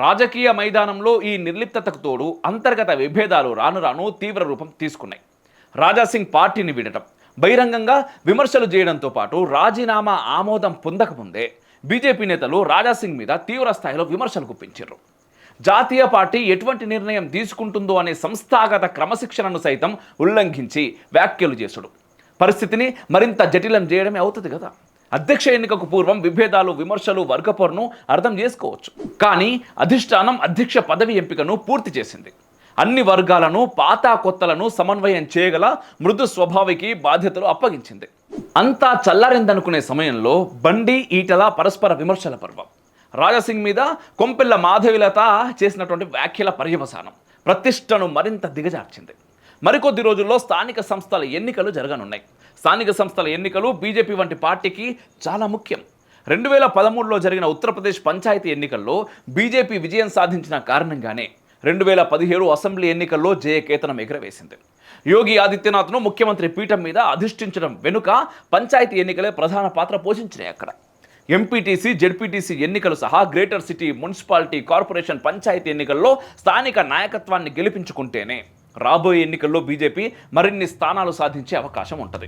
రాజకీయ మైదానంలో ఈ నిర్లిప్తతకు తోడు అంతర్గత విభేదాలు రాను రాను తీవ్ర రూపం తీసుకున్నాయి. రాజాసింగ్ పార్టీని వీడటం, బహిరంగంగా విమర్శలు చేయడంతో పాటు రాజీనామా ఆమోదం పొందకముందే బీజేపీ నేతలు రాజాసింగ్ మీద తీవ్ర స్థాయిలో విమర్శలు గుప్పించారు. జాతీయ పార్టీ ఎటువంటి నిర్ణయం తీసుకుంటుందో అనే సంస్థాగత క్రమశిక్షణను సైతం ఉల్లంఘించి వ్యాఖ్యలు చేసుడు పరిస్థితిని మరింత జటిలం చేయడమే అవుతుంది కదా. అధ్యక్ష ఎన్నికకు పూర్వం విభేదాలు, విమర్శలు, వర్గపోరును అర్థం చేసుకోవచ్చు. కానీ అధిష్టానం అధ్యక్ష పదవి ఎంపికను పూర్తి చేసింది. అన్ని వర్గాలను, పాత కొత్తలను సమన్వయం చేయగల మృదు స్వభావికి బాధ్యతలు అప్పగించింది. అంతా చల్లారిందనుకునే సమయంలో బండి, ఈటల పరస్పర విమర్శల పర్వం, రాజాసింగ్ మీద కొంపెల్ల మాధవిలత చేసినటువంటి వ్యాఖ్యల పర్యవసానం ప్రతిష్టను మరింత దిగజార్చింది. మరికొద్ది రోజుల్లో స్థానిక సంస్థల ఎన్నికలు జరగనున్నాయి. స్థానిక సంస్థల ఎన్నికలు బీజేపీ వంటి పార్టీకి చాలా ముఖ్యం. 2013లో జరిగిన ఉత్తరప్రదేశ్ పంచాయతీ ఎన్నికల్లో బీజేపీ విజయం సాధించిన కారణంగానే 2017 అసెంబ్లీ ఎన్నికల్లో జయకేతనం ఎగురవేసింది. యోగి ఆదిత్యనాథ్ను ముఖ్యమంత్రి పీఠం మీద అధిష్ఠించడం వెనుక పంచాయతీ ఎన్నికలే ప్రధాన పాత్ర పోషించినాయి. అక్కడ ఎంపీటీసీ, జెడ్పీటీసీ ఎన్నికలు సహా greater city, municipality, corporation, panchayat ఎన్నికల్లో స్థానిక నాయకత్వాన్ని గెలిపించుకుంటేనే రాబోయే ఎన్నికల్లో బీజేపీ మరిన్ని స్థానాలు సాధించే అవకాశం ఉంటుంది.